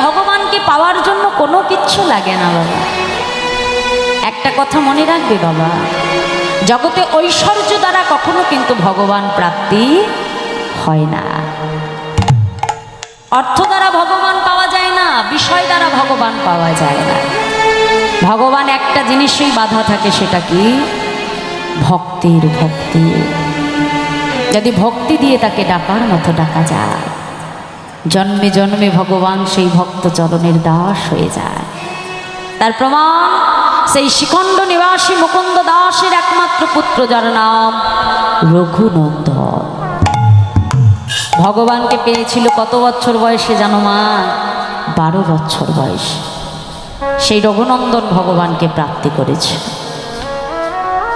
ভগবানকে পাওয়ার জন্য কোনো কিচ্ছু লাগে না বাবা। একটা কথা মনে রাখবে বাবা, জগতে ঐশ্বর্য দ্বারা কখনো কিন্তু ভগবান প্রাপ্তি হয় না। অর্থ দ্বারা ভগবান পাওয়া যায় না, বিষয় দ্বারা ভগবান পাওয়া যায় না। ভগবান একটা জিনিসেই বাধা থাকে, সেটা কি? ভক্তির ভক্তি। যদি ভক্তি দিয়ে তাকে ডাকার মতো ডাকা যায়, জন্মে জন্মে ভগবান সেই ভক্ত চরণের দাস হয়ে যায়। তার প্রমাণ সেই শিখণ্ড নিবাসী মুকুন্দ দাসের একমাত্র পুত্র, যার নাম রঘুনন্দন। ভগবানকে পেয়েছিল কত বছর বয়সে জানো মা? 12 বছর বয়স। সেই রঘুনন্দন ভগবানকে প্রাপ্তি করেছে,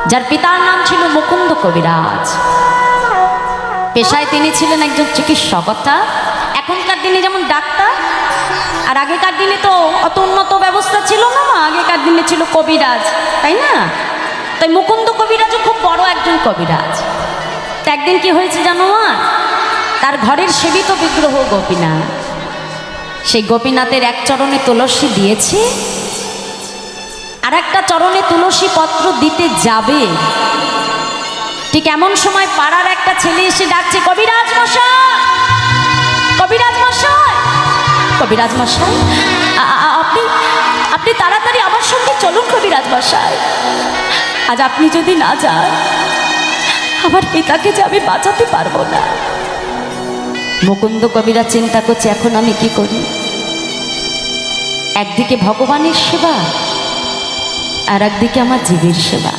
যার পিতার নাম ছিল মুকুন্দ কবিরাজ। পেশায় তিনি ছিলেন একজন চিকিৎসক, অর্থাৎ এখনকার দিনে যেমন ডাক্তার, আর আগেকার দিনে তো অত উন্নত ব্যবস্থা ছিল না, আগেকার দিনে ছিল কবিরাজ, তাই না? তাই মুকুন্দ কবিরাজও খুব বড় একজন কবিরাজ। তো একদিন কি হয়েছে জানো মা? তার ঘরের সেবিত বিগ্রহ গোপীনাথ, সেই গোপীনাথের এক চরণে তুলসী দিয়েছে, আর একটা চরণে তুলসী পত্র দিতে যাবে, ঠিক এমন সময় পাড়ার একটা ছেলে এসে ডাকছে, কবিরাজ মশাই, কবিরাজ মশাই, কবিরাজ মশাই, আপনি তাড়াতাড়ি আমার সঙ্গে চলুন কবিরাজ মশাই। আজ আপনি যদি না যান, আমার পিতাকে যে আমি বাঁচাতে পারবো না। মুকুন্দ কবিরাজ চিন্তা করছে, এখন আমি কি করি? একদিকে ভগবানের সেবা, আর একদিকে আমার জীবের সেবা।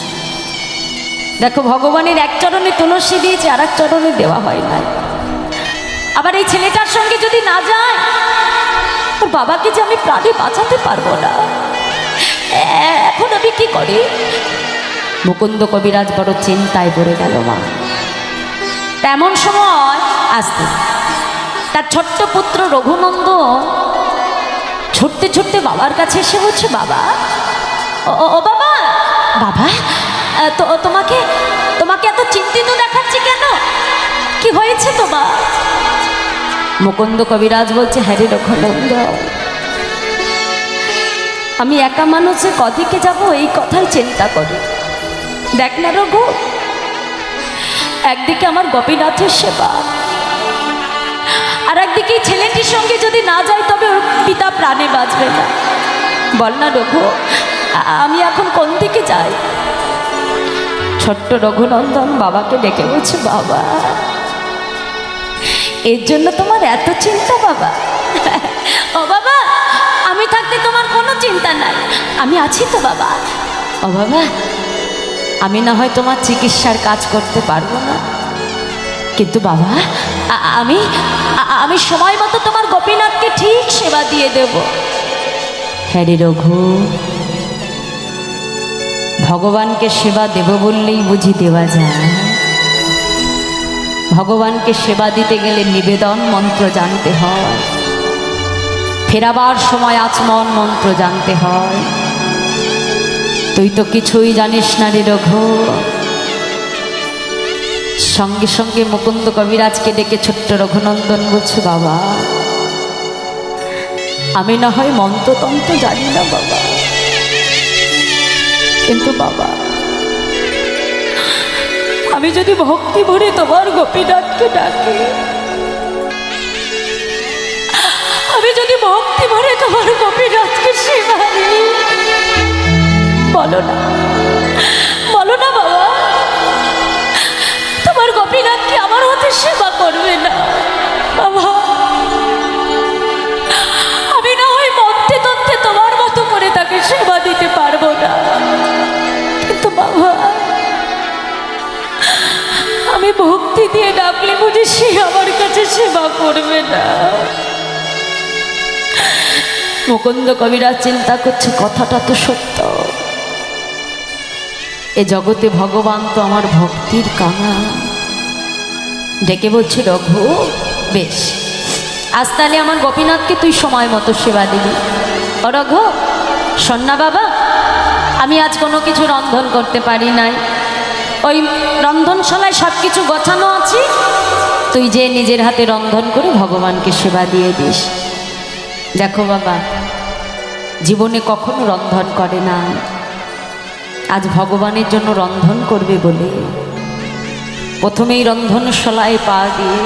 দেখো, ভগবানের এক চরণে তুলসী দিয়েছে, আর এক চরণে দেওয়া হয় না। আবার এই ছেলেটার সঙ্গে যদি না যায়, ওর বাবাকে যে আমি প্রাণে বাঁচাতে পারবো না, এখন আমি কি করি? মুকুন্দ কবিরাজ বড় চিন্তায় পড়ে গেল মা। তেমন সময় আসতে তার ছোট্ট পুত্র রঘুনন্দন ছুটতে ছুটতে বাবার কাছে এসে বলছে, বাবা, ও বাবা, বাবা, তোমাকে এত চিন্তিত দেখাচ্ছি কেন? কি হয়েছে তোমার? মুকুন্দ কবিরাজ বলছে, হ্যাঁ রে রঘুনন্দন, আমি একা মানুষে কদিকে যাব এই কথাই চিন্তা করি। দেখ না রঘু, একদিকে আমার গোপীনাথের সেবা, আর একদিকে ছেলেটির সঙ্গে যদি না যাই, তবে ওর পিতা প্রাণে বাঁচবে না। বল না রঘু, আমি এখন কোন দিকে যাই? ছোট্ট রঘুনন্দন বাবাকে ডেকে বলছে, বাবা, এর জন্য তোমার এত চিন্তা বাবা? ও বাবা, আমি থাকতে তোমার কোনো চিন্তা নাই, আমি আছি তো বাবা। ও বাবা, আমি না হয় তোমার চিকিৎসার কাজ করতে পারবো না, কিন্তু বাবা, আমি সময় মতো তোমার গোপীনাথকে ঠিক সেবা দিয়ে দেব। হ্যাঁ রে রঘু, ভগবানকে সেবা দেব বললেই বুঝি দেওয়া যায়? ভগবানকে সেবা দিতে গেলে নিবেদন মন্ত্র জানতে হয়, ফেরাবার সময় আচমন মন্ত্র জানতে হয়। তুই তো কিছুই জানিস না রে রঘু। সঙ্গে সঙ্গে মুকুন্দ কবিরাজকে ডেকে ছোট্ট রঘুনন্দন বলছে, বাবা, আমি না হয় মন্ত্রতন্ত্র জানি না বাবা, কিন্তু বাবা, আমি যদি ভক্তি ভরে তোমার গোপীনাথকে ডাকি, আমি যদি ভক্তি ভরে তোমার গোপীনাথকে সেবা দিই, বলো না, বলো না বাবা, তোমার গোপীনাথ কি আমার হাতে সেবা করবে না? বাবা, আমি না হয় মন্ত্রে তন্ত্রে তোমার মতো করে তাকে সেবা দিতে পারবো না, কিন্তু বাবা, আমি ভক্তি দিয়ে ডাকলে বুঝি সে আমার কাছে সেবা করবে না। মুকুন্দ কবিরাজ চিন্তা করছে, কথাটা তো সত্য, এ জগতে ভগবান তো আমার ভক্তির কাঙা। ডেকে বলছি, রঘু, বেশ, আজ তাহলে আমার গোপীনাথকে তুই সময় মতো সেবা দিবি। ও রঘু, শোন না বাবা, আমি আজ কোনো কিছু রন্ধন করতে পারি নাই, ওই রন্ধনশালায় সব কিছু গোছানো আছে, তুই যে নিজের হাতে রন্ধন করে ভগবানকে সেবা দিয়ে দিস। দেখো বাবা, জীবনে কখনো রন্ধন করে না, আজ ভগবানের জন্য রন্ধন করবে বলে প্রথমেই রন্ধনশালায় পা দিয়ে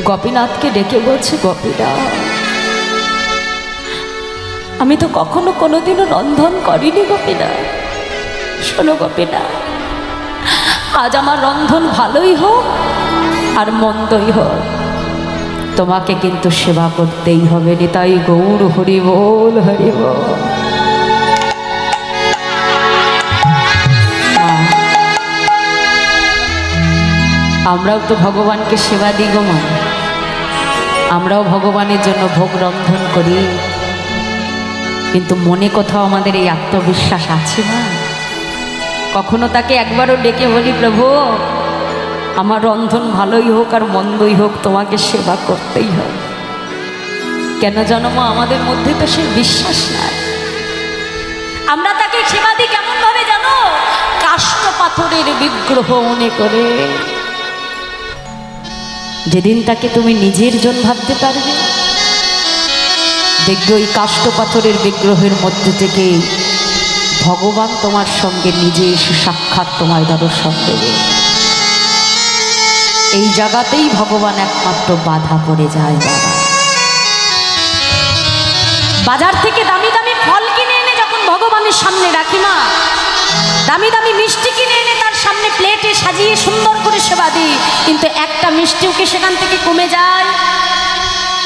গোপীনাথকে ডেকে বলছে, গোপীনাথ, আমি তো কখনো কোনোদিনও রন্ধন করিনি গোপীনাথ। শোনো গোপীনাথ, আজ আমার রন্ধন ভালোই হোক আর মন্দই হোক, তোমাকে কিন্তু সেবা করতেই হবে। নিতাই গৌর হরি বল, হরি বল। আমরাও তো ভগবানকে সেবা দিই গো মা, আমরাও ভগবানের জন্য ভোগ রন্ধন করি, কিন্তু মনে কোথাও আমাদের এই আত্মবিশ্বাস আছে না? কখনো তাকে একবারও ডেকে বলি, প্রভু আমার রন্ধন ভালোই হোক আর মন্দই হোক, তোমাকে সেবা করতেই হবে? কেন জানো মা, আমাদের মধ্যে তো সে বিশ্বাস নাই। আমরা তাকে সেবা দিই কেমন ভাবে জানো? কাষ্ঠ পাথরের বিগ্রহ মনে করে। যেদিন তাকে তুমি নিজের জন ভাবতে পারবে, দেখবে ওই কাষ্ঠ পাথরের বিগ্রহের মধ্যে থেকে ভগবান তোমার সঙ্গে নিজে এসে সাক্ষাৎ তোমায় দর্শন দেবে। এই জায়গাতেই ভগবান একমাত্র বাধা পড়ে যায়। বাবা, বাজার থেকে দামি দামি ফল কিনে এনে যখন ভগবানের সামনে রাখি মা, দামি দামি মিষ্টি কিনে এনে তার সামনে প্লেটে সাজিয়ে সুন্দর করে সেবা দিই, কিন্তু একটা মিষ্টিও কি সেখান থেকে কমে যায়?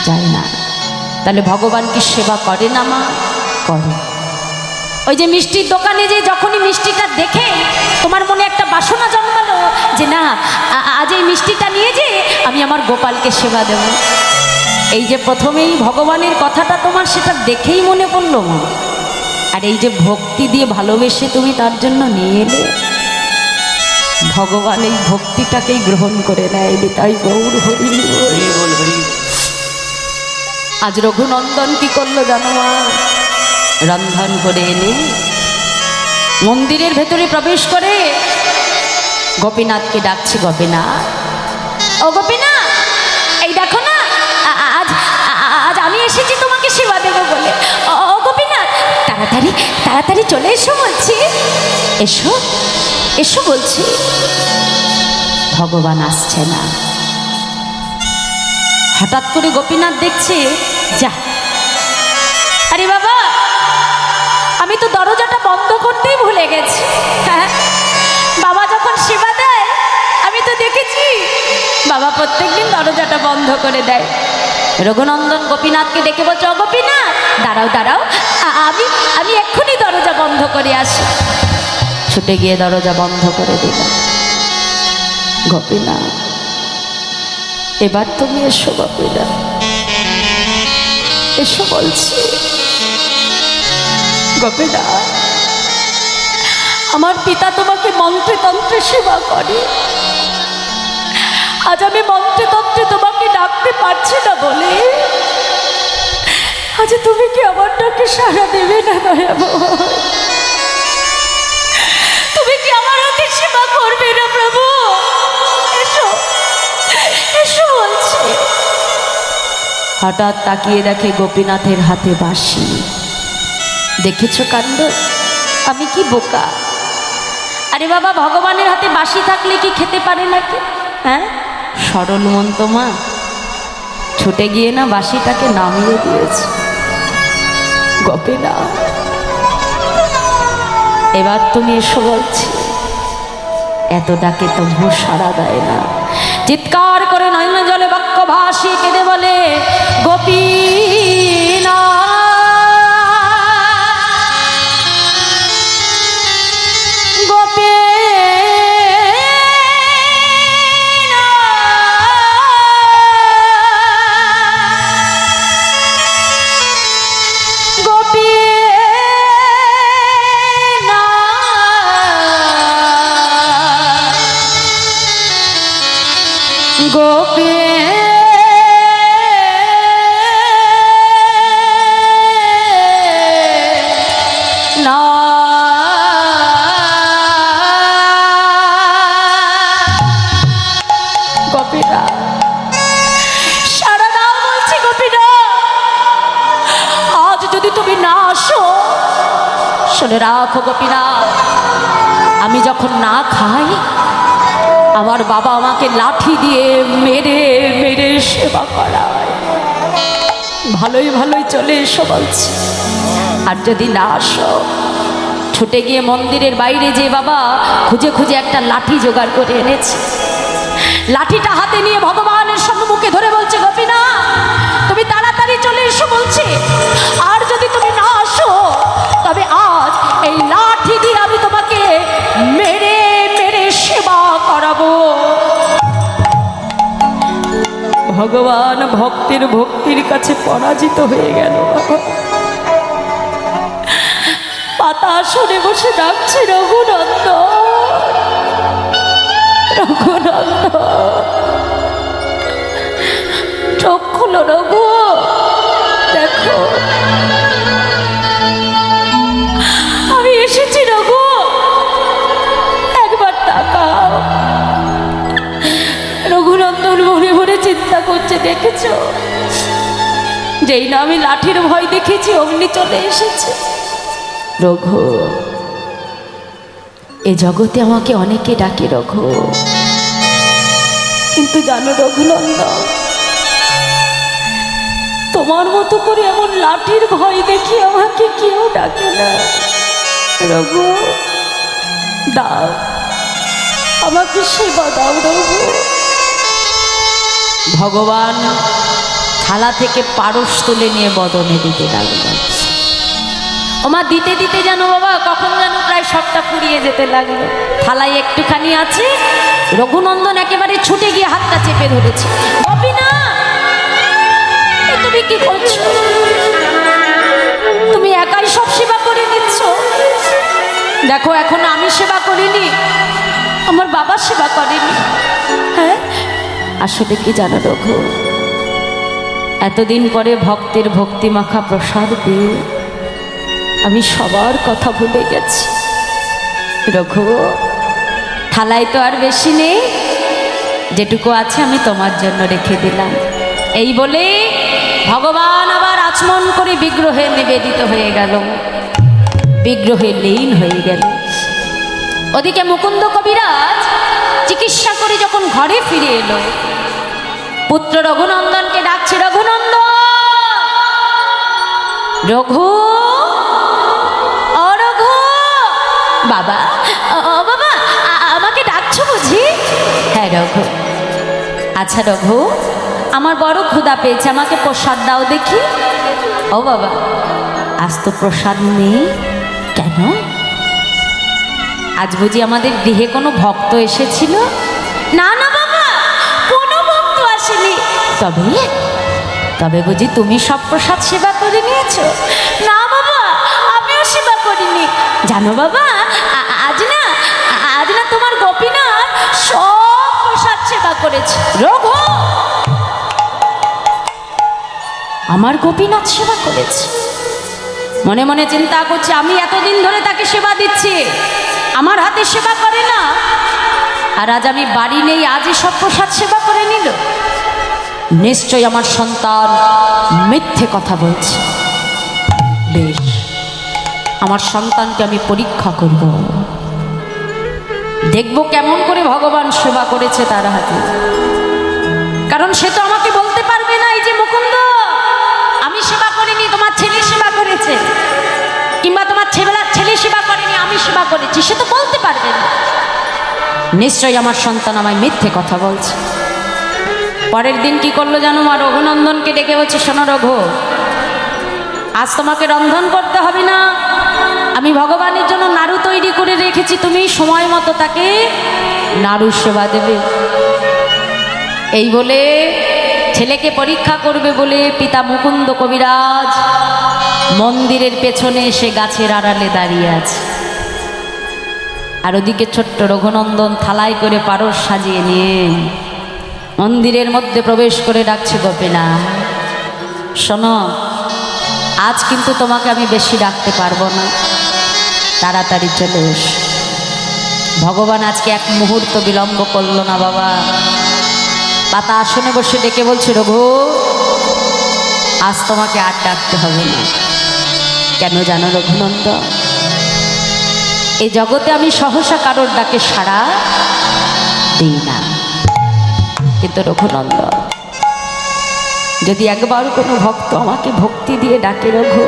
যায় না। তাহলে ভগবান কি সেবা করে না মা? করে। ওই যে মিষ্টির দোকানে যে যখনই মিষ্টিটা দেখে তোমার মনে একটা বাসনা জন্মালো যে না, আজ এই মিষ্টিটা নিয়ে যে আমি আমার গোপালকে সেবা দেব, এই যে প্রথমেই ভগবানের কথাটা তোমার সেটা দেখেই মনে পড়লো মা, আর এই যে ভক্তি দিয়ে ভালোবেসে তুমি তার জন্য নিয়ে এলে, ভগবান এই ভক্তিটাকেই গ্রহণ করে নেয়। তাই গৌর হরি হরি বল, হরি। আজ রঘুনন্দন কি করলো জানো মা? রন্ধন করে এনে মন্দিরের ভেতরে প্রবেশ করে গোপীনাথকে ডাকছে, গোপীনাথ, ও গোপীনাথ, এই দেখো না, আজ আজ আমি এসেছি তোমাকে সেবা দেবো বলে। ও গোপীনাথ, তাড়াতাড়ি তাড়াতাড়ি চলে এসো বলছি, এসো এসো বলছি। ভগবান আসছে না। হঠাৎ করে গোপীনাথ দেখছে, যা, আরে বাবা, আমি তো দরজাটা বন্ধ করতেই ভুলে গেছি। হ্যাঁ, বাবা যখন সেবা দেয় আমি তো দেখেছি বাবা প্রত্যেকদিন দরজাটা বন্ধ করে দেয়। রঘুনন্দন গোপীনাথকে ডেকে বলছে, ও গোপীনাথ, দাঁড়াও দাঁড়াও, আমি আমি এক্ষুনি দরজা বন্ধ করে আসি। ছুটে গিয়ে দরজা বন্ধ করে দিল। গোপীনাথ, এবার তুমি এসো গোপীনাথ, এসো বলছি। গোপীনাথ, আমার পিতা তোমাকে মন্ত্রে তন্ত্রে সেবা করে, আজ আমি মন্ত্রে তন্ত্রে তোমাকে ডাকতে পারছি না বলে আজ তুমি কি আমার ডাকে সাড়া দেবে না দয়াময়? তুমি কি আমার হাতে সেবা করবে না প্রভু? এসো এসো বলছি। হঠাৎ তাকিয়ে দেখে গোপীনাথের হাতে বাঁশি। দেখেছো কাণ্ড? আমি কি বোকা! আরে বাবা, ভগবানের হাতে বাঁশি থাকলে কি খেতে পারে নাকি? হ্যাঁ, সরল মন তো মা, ছুটে গিয়ে না বাঁশিটাকে নামিয়ে দিয়েছে। গোপীনাথ, এবার তুমি এসো বলছি। এত ডাকে তবু সাড়া দেয় না। চিৎকার করে নয়ন জলে বাক্য ভাসি কেঁদে বলে, গোপীনাথ, শুনে রাখো গোপীনাথ, আমি যখন না খাই আমার বাবা আমাকে লাঠি দিয়ে মেরে মেরে সেবা করায়। ভালোই ভালোই চলে এসো বলছি, আর যদি না আসো ছুটে গিয়ে মন্দিরের বাইরে যে বাবা খুঁজে খুঁজে একটা লাঠি জোগাড় করে এনেছে। লাঠিটা হাতে নিয়ে ভগবানের সম্মুখে ধরে বলছে, গোপীনাথ তুমি তাড়াতাড়ি চলে এসো বলছে, আর যদি তুমি না আসো তবে আজ এই লাঠি দিয়ে আমি তোমাকে মেরে মেরে সেবা করাবো। ভগবান ভক্তের ভক্তির কাছে পরাজিত হয়ে গেল। পাতা আসনে বসে ডাকছে, রঘুনন্দন রঘুনন্দন, চোখ খুলো রঘু, দেখো আমি এসেছি রঘু, একবার তাকাও। রঘুনন্দন মনে মনে চিন্তা করছে, দেখেছ যেই না আমি লাঠির ভয় দেখেছি অমনি চলে এসেছে। রঘু, এ জগতে আমাকে অনেকে ডাকে রঘু, কিন্তু জানো রঘুনন্দন তোমার মতো করে এমন লাঠির ভয় দেখি আমাকে কেউ ডাকে না। রঘু দাও, আমাকে সেবা দাও রঘু। ভগবান থালা থেকে পারস তুলে নিয়ে বদনে দিতে লাগলেন। ওমা দিতে দিতে যেন বাবা কখন যেন প্রায় সবটা ফুরিয়ে যেতে লাগলো। থালায় একটুখানি আছে, রঘুনন্দন একেবারে ছুটে গিয়ে হাতটা চেপে ধরেছে। গোপীনাথ তুমি কি করছো? তুমি একাই সব সেবা করে নিচ্ছ। দেখো এখন আমি সেবা করিনি, আমার বাবা সেবা করেনি। হ্যাঁ আসলে কি জানো রঘু, এতদিন পরে ভক্তের ভক্তি মাখা প্রসাদ পেয়ে আমি সবার কথা ভুলে গেছি। রঘু থালায় তো আর বেশি নেই, যেটুকু আছে আমি তোমার জন্য রেখে দিলাম। এই বলে ভগবান আবার আচমন করে বিগ্রহে নিবেদিত হয়ে গেল, বিগ্রহে লীন হয়ে গেল। ওদিকে মুকুন্দ কবিরাজ চিকিৎসা করে যখন ঘরে ফিরে এলো, পুত্র রঘুনন্দনকে ডাকছে, রঘুনন্দন, রঘু, ও রঘু, বাবা, ও বাবা, আমাকে ডাকছো বুঝি? হ্যাঁ রঘু। আচ্ছা রঘু, আমার বড় ক্ষুধা পেয়েছে, আমাকে প্রসাদ দাও দেখি। ও বাবা, আজ তো প্রসাদ নেই কেন? আজ বুঝি আমাদের গৃহে কোনো ভক্ত এসেছিল? না না বাবা, কোনো ভক্ত আসেনি। তবে তবে বুঝি তুমি সব প্রসাদ সেবা করে নিয়েছো? না বাবা, আমিও সেবা করিনি। জানো বাবা, আজ না তোমার গোপীনাথ সব প্রসাদ সেবা করেছে। রঘু, আমার গোপীনাথ সেবা করেছে? মনে মনে চিন্তা করছে, আমি এতদিন ধরে তাকে সেবা দিচ্ছি, আমার হাতে সেবা করে না, আর আজ আমি বাড়ি নেই, আজই সব প্রসাদ সেবা করে নিল। নিশ্চয় আমার সন্তান মিথ্যে কথা বলছে। বেশ, আমার সন্তানকে আমি পরীক্ষা করব, দেখব কেমন করে ভগবান সেবা করেছে তার হাতে। কারণ সে তো আমাকে বলতে পারবে না, এই যে মুকুন্দ আমি সেবা করিনি, তোমার ছেলে সেবা করেছে, কিংবা তোমার ছেলে সেবা করেনি, আমি সেবা করেছি, সে তো বলতে পারবে না। নিশ্চয়ই আমার সন্তান আমায় মিথ্যে কথা বলছে। পরের দিন কি করলো জানো মা? রঘুনন্দনকে ডেকে বলছে, শোনো রঘু, আজ তোমাকে রন্ধন করতে হবে না, আমি ভগবানের জন্য নাড়ু তৈরি করে রেখেছি, তুমি সময় মতো তাকে নাড়ু সেবা দেবে। এই বলে ছেলেকে পরীক্ষা করবে বলে পিতা মুকুন্দ কবিরাজ মন্দিরের পেছনে এসে গাছের আড়ালে দাঁড়িয়ে আছে। আর ওদিকে ছোট্ট রঘুনন্দন থালায় করে পারস সাজিয়ে নিয়ে মন্দিরের মধ্যে প্রবেশ করে ডাকছে, গোপীনাথ শোনো, আজ কিন্তু তোমাকে আমি বেশি ডাকতে পারবো না, তাড়াতাড়ি চলে এস। ভগবান আজকে এক মুহূর্ত বিলম্ব করলো না বাবা। পাতা আসনে বসে ডেকে বলছে, রঘু আজ তোমাকে আর ডাকতে হবে না। কেন জানো রঘুনন্দন? এই জগতে আমি সহসা কারোর ডাকে সাড়া দিই না, কিন্তু রঘুনন্দন যদি একবার কোনো ভক্ত আমাকে ভক্তি দিয়ে ডাকে রঘু,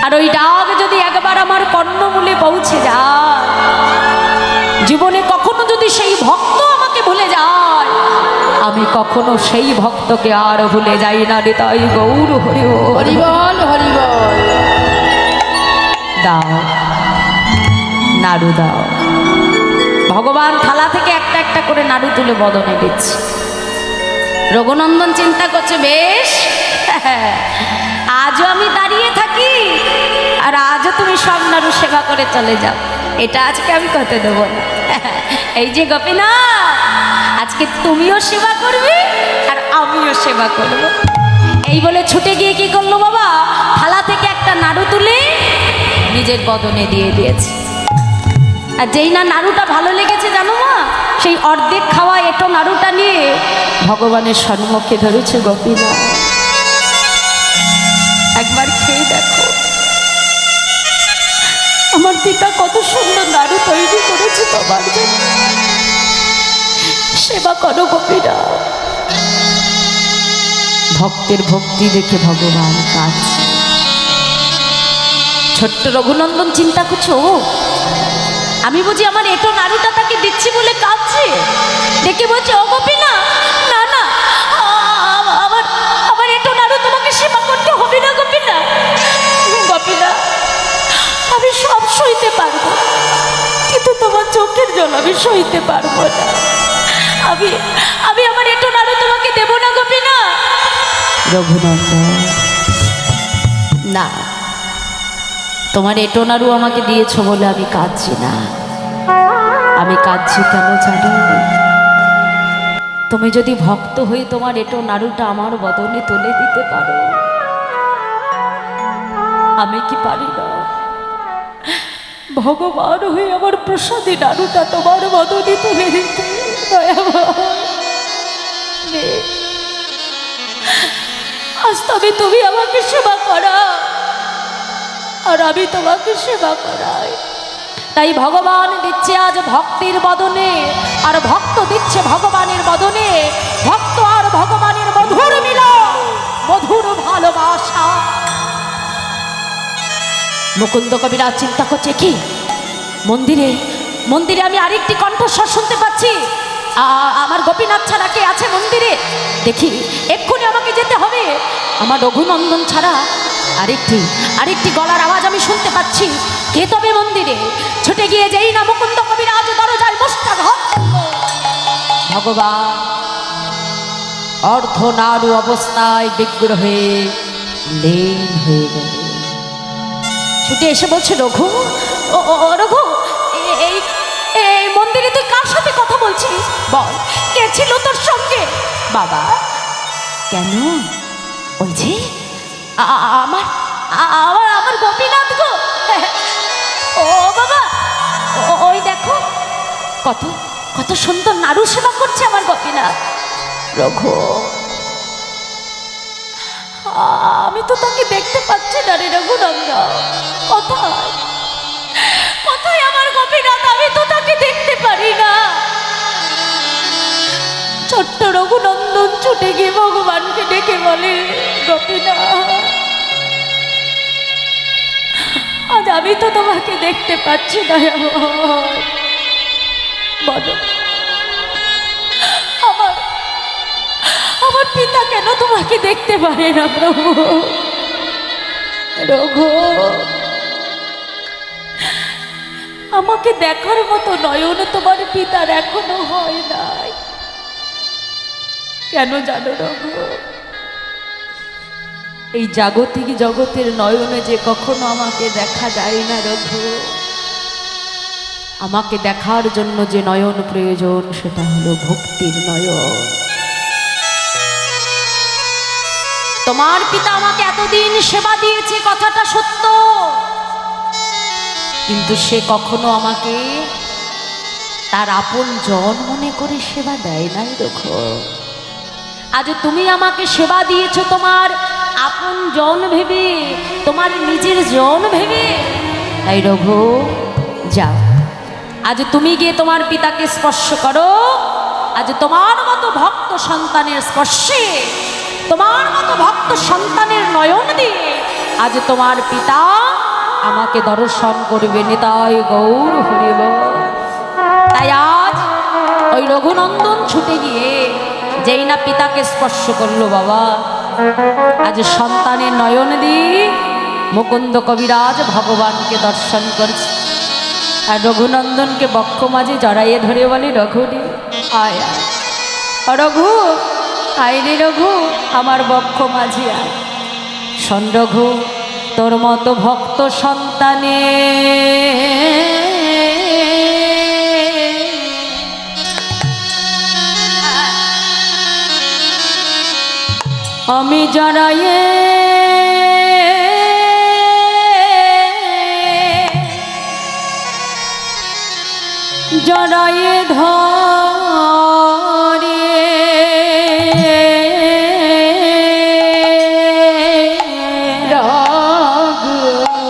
আর ওই ডাক যদি একবার আমার কর্ণমূলে পৌঁছে যায়, জীবনে কখনো যদি সেই ভক্ত আমাকে ভুলে যায়, আমি কখনো সেই ভক্তকে আর ভুলে যাই না রে। তাই গৌর হরি হরিবল হরিবল। দাও নাড়ু দাও। ভগবান থালা থেকে একটা একটা করে নাড়ু তুলে বদনে দিচ্ছে। রঘুনন্দন চিন্তা করছে, বেশ আজও আমি দাঁড়িয়ে থাকি আর আজও তুমি সব নাড়ু সেবা করে চলে যাও, এটা আজকে আমি করতে দেবো না। এই যে গোপীনাথ, আজকে তুমিও সেবা করবে আর আমিও সেবা করব। এই বলে ছুটে গিয়ে কি করলো বাবা, থালা থেকে একটা নাড়ু তুলে নিজের বদনে দিয়ে দিয়েছে। আর যেই না নাড়ুটা ভালো লেগেছে জানো মা, সেই অর্ধেক খাওয়া এটো নাড়ুটা নিয়ে ভগবানের সম্মুখে ধরেছে। গোপীনাথ একবার খেয়ে দেখো, আমার পিতা কত সুন্দর নাড়ু তৈরি করেছে তোমার জন্য, সেবা করো গোপীনাথ। ভক্তের ভক্তি দেখে ভগবান কাঁদছে। ছোট্ট রঘুনন্দন চিন্তা করছো, আমি বুঝি আমার এটো নাড়ুটা তাকে দিচ্ছি বলে কাঁদছে। দেখে বলছে, ও গোপীনাথ, না না, আমার এটো নাড়ু তোমাকে সেবা করতে হবে না গোপীনাথ। গোপীনাথ আমি সব সইতে পারবো, কিন্তু তোমার চোখের জল আমি সইতে পারবো না। আমি আমার এটো নাড়ু তোমাকে দেব না গোপীনাথ। রঘুনন্দন না, তোমার এটো নাড়ু আমাকে দিয়েছো বলে আমি কাঁদছি না। আমি কাঁদছি কেন জানো? তুমি যদি ভক্ত হয়ে তোমার এটো নাড়ুটা আমার বদনে তুলে দিতে পারো, আমি কি পারি না? ভগবান হয়ে আমার প্রসাদী নাড়ুটা তোমার বদনে তুলে দিতে। আজ তবে তুমি আমাকে সেবা করা আর আমি তোমাকে সেবা করাই। তাই ভগবান দিচ্ছে আজ ভক্তির বদনে, আর ভক্ত দিচ্ছে ভগবানের বদনে। ভক্ত আর ভগবানের মধুর মিলন, মধুর ভালোবাসা। মুকুন্দ কবিরাজ চিন্তা করছে, কি মন্দিরে মন্দিরে আমি আরেকটি কণ্ঠস্বর শুনতে পাচ্ছি। আমার গোপীনাথ ছাড়া কে আছে মন্দিরে? দেখি, এক্ষুনি আমাকে যেতে হবে। আমার রঘুনন্দন ছাড়া আরেকটি গলার আওয়াজ আমি শুনতে পাচ্ছি। কে তবে মন্দিরে? ছুটে গিয়ে যেই না মুকুন্দ কবিরাজ দরজায় মুষ্টাঘাত। ভগবান অর্ধনারু অবস্থায় বিগ্রহে লীন হয়ে গেল। ছুটে এসে বলছে, রঘু, ও রঘু, এই মন্দিরে তুই কার সাথে কথা বলছিস? বল, কে ছিল তোর সঙ্গে? বাবা, কেন? ওই যে আমার গোপীনাথ গো। ও বাবা, ওই দেখো কত সুন্দর নাড়ু সেবা করছে আমার গোপীনাথ। রঘু, আমি তো তাকে দেখতে পাচ্ছি না রে রঘুনন্দন। কোথায় আমার গোপীনাথ? আমি তো তাকে দেখতে পারি না। ছোট্ট রঘুনন্দন ছুটে গিয়ে ভগবানকে ডেকে বলে, গোপীনাথ, আজ আমি তো তোমাকে দেখতে পাচ্ছি না। বলো, আমার পিতা কেন তোমাকে দেখতে পারে না প্রভু? রঘু, আমাকে দেখার মতো নয়ন তোমার পিতার এখনো হয় নাই। কেন জানো রঘু? এই জাগতিক জগতের নয়নে যে কখনো আমাকে দেখা যায় না রঘু। আমাকে দেখার জন্য যে নয়ন প্রয়োজন, সেটা হলো ভক্তির নয়ন। তোমার পিতা আমাকে এতদিন সেবা দিয়েছে, কথাটা সত্য, কিন্তু সে কখনো আমাকে তার আপন জন মনে করে সেবা দেয় নাই রঘু। আজ তুমি আমাকে সেবা দিয়েছো তোমার আপন জন ভেবে, তোমার নিজের জন ভেবে। তাই রঘু যাও, আজ তুমি গিয়ে তোমার পিতাকে স্পর্শ করো। আজ তোমার মতো ভক্ত সন্তানের স্পর্শে, তোমার মতো ভক্ত সন্তানের নয়ন দিয়ে আজ তোমার পিতা আমাকে দর্শন করবে। নিতাই গৌর হরিব। তাই আজ ওই রঘুনন্দন ছুটে গিয়ে যেই না পিতাকে স্পর্শ করলো বাবা, আজ সন্তানের নয়ন দিয়ে মুকুন্দ কবিরাজ ভগবানকে দর্শন করছে। আর রঘুনন্দনকে বক্ষ মাঝে জড়াইয়ে ধরে বলে, রঘু রে আয় আয়, রঘু আয় রে রঘু, আমার বক্ষ মাঝে আয়। শোন রঘু, তোর মতো ভক্ত সন্তানে আমি জড়াইয়ে জড়াইয়ে ধরে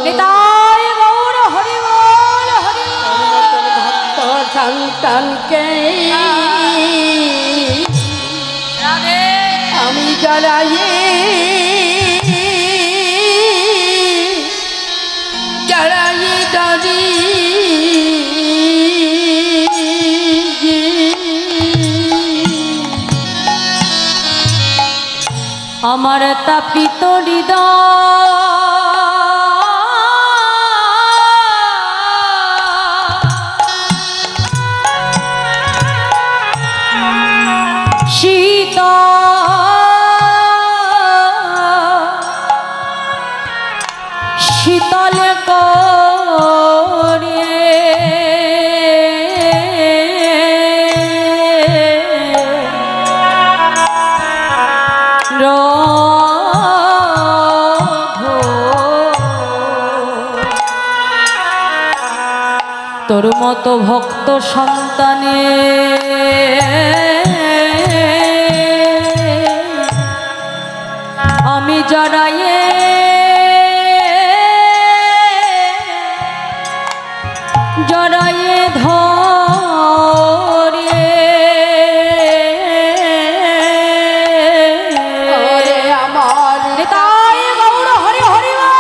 নিতাই গৌর হরি বল হরি ভক্ত সন্তানকে রাধে। আমি জড়াইয়ে জড়াইয়ে ধরি আমার তাপিত হৃদয় শীত শীতল করে তোর মতো ভক্ত সন্তানে আমি জড়াইয়ে জড়াইয়ে ধরে ওরে আমার নিতাই গৌর হরি হরি বল।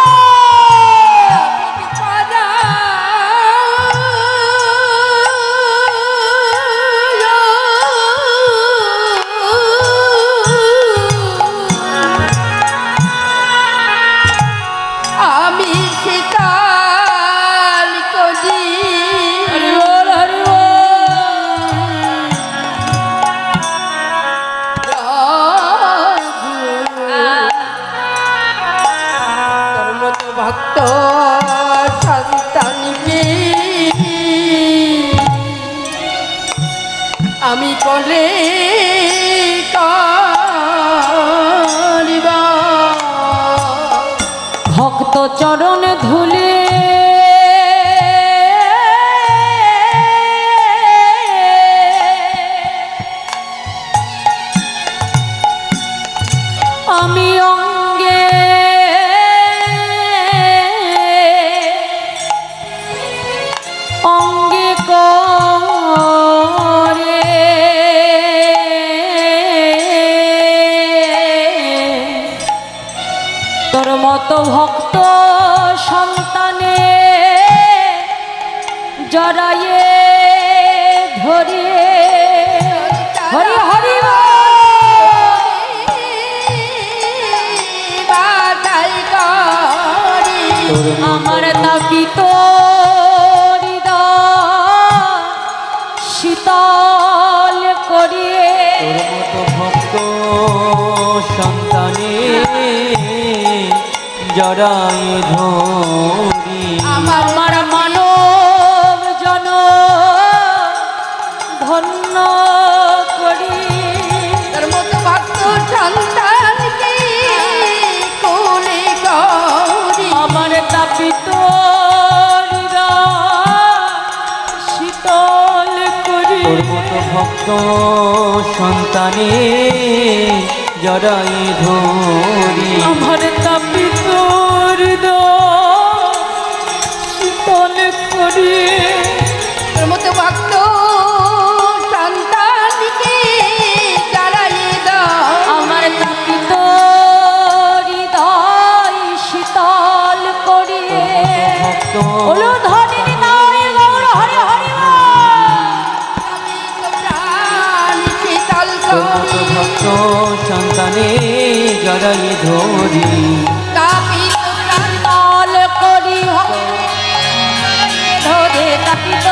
আমি শীতল করি হরি বল হরি বল। তোর মতো ভক্ত সন্তানকে আমি কোলে করিবা ভক্ত চরণ ধুলে আমি অঙ্গে অঙ্গে করে তোর মতো ভক্ত সন্তানে জড়াইয়ে ধরে হরি হরি বল। বাধাই করি আমার তাপিত হৃদয় শীতল করিয়ে তোর মতো ভক্ত সন্তানে জড়াই ধরি আমার মানব জন ধন্য করি। তোর মতো ভক্ত সন্তানকে কোলে করি আমার তাপিত হৃদয় শীতল করি। তোর মতো ভক্ত সন্তানে জড়াই ধরি আমার তাপিত হৃদয় শীতল করি তোর মতো ভক্ত সন্তানকে জানাই দাও আমার তাপিত হৃদয় শীতল করিয়ে ভক্ত ওলো ধনিনি নাই গৌর হরি হরি আমি তো প্রাণ শীতল তোর মতো করি ভক্ত সন্তানে জড়াই ধরি তাপিত প্রাণ শীতল করি ধরে তাপিত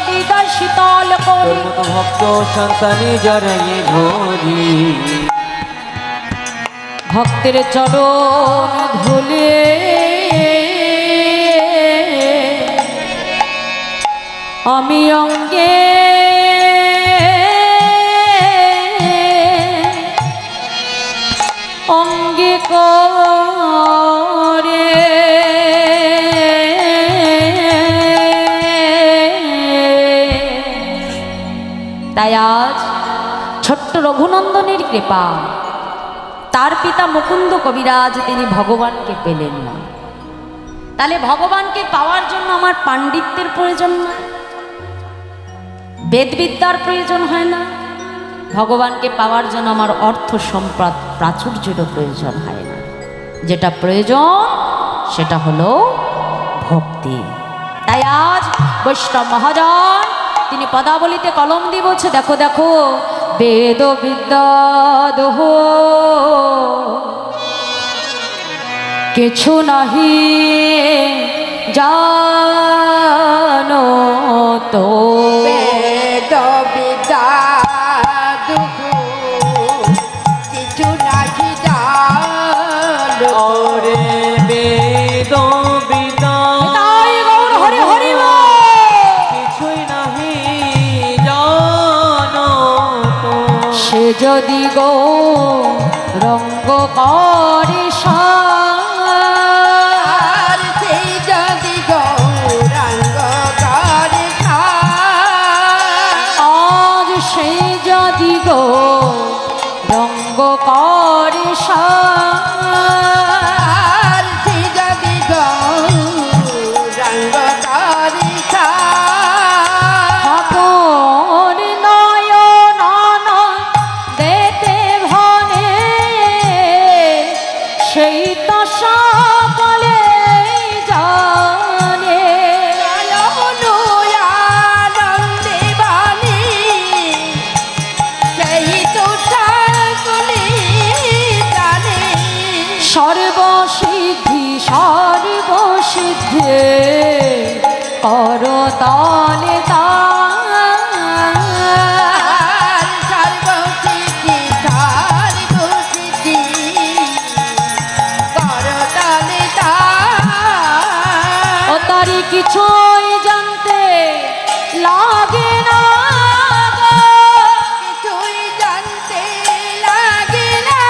হৃদয় শীতল তোর করি মতো ভক্ত সন্তানে জড়াই ধরি ভক্তের চরণ ধুলে আমি অঙ্গে অঙ্গে করে তাই আজ ছোট্ট রঘুনন্দনের কৃপা তার পিতা মুকুন্দ কবিরাজ তিনি ভগবানকে পেলেন না। তাহলে ভগবানকে পাওয়ার জন্য আমার পাণ্ডিত্যের প্রয়োজন নয়, বেদবিদ্যার প্রয়োজন হয় না, ভগবানকে পাওয়ার জন্য আমার অর্থ সম্পদ প্রাচুর্যেরও প্রয়োজন হয় না। যেটা প্রয়োজন সেটা হলো ভক্তি। তাই আজ বৈষ্ণব মহাজন তিনি পদাবলিতে কলম দিয়ে বলছে, দেখো দেখো বেদ বিদ্যা দোহ কিছু নাহি জানো তো বেদ বিদ্যা দুঃখ কিছু নাহি জানো ওরে বেদ বিদ্যা তাই গৌর হরি হরি বল। কিছুই নাহি জানো তো সে যদি গো রঙ্গ করে আর সেই যদি গৌরাঙ্গ করে আজ সে যদি গো রঙ্গ করে আর সেই যদি গৌরাঙ্গ করে ঠাকুর নয়ন দেতে ভনে সেই তো সকলে জানে। আনন্দে বাণী সেই তো ঠাকুরে জানে সর্বসিদ্ধি সর্বসিদ্ধে করতলে আর সর্বসিদ্ধি সর্বসিদ্ধি করতালে ও তারি কিছুই জানতে লাগে না গো। কিছুই জানতে লাগে না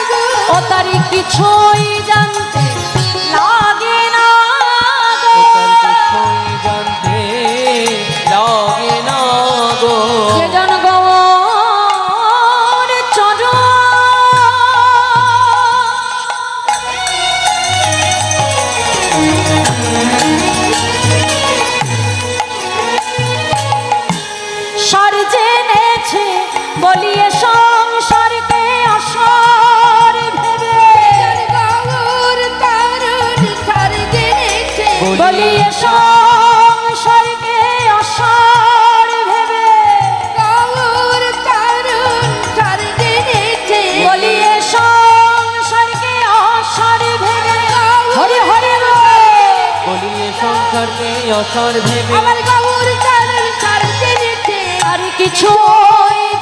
গো ও তারি কিছুই জানতে লাগে না গো। কিছুই জানতে লাগে না গো যে জন গৌর চরণ সর জেনেছে বলিয়ে সংসারকে অসর ভেবে গৌর তরুণ সর জেনেছে বলিয়ে সংসারকে অসর ভেবে গৌর তরুণ সর জেনেছে বলিয়ে সংসারকে অসর ভেবে হরি হরি বল। বলিয়ে সংসারকে অসর ভেবে আমার গৌর তরুণ সর জেনেছে আর কিছু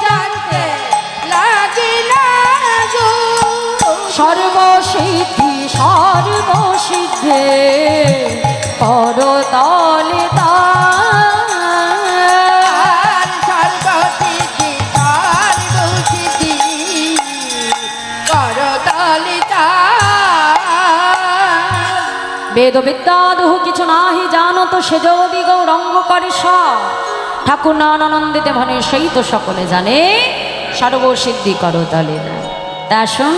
জানতে লাগে না গো সর্বসিদ্ধি সর্বসিদ্ধে করতলে আর সর্বসিদ্ধি সর্বসিদ্ধি করতালে বেদ বিদ্যাদুহ কিছু নাহি জানো তো সে যদি গৌরঙ্গ করে সব ঠাকুর নানন্দিতে ভনে সেই তো সকলে জানে সর্বসিদ্ধি করতলে তা আসুন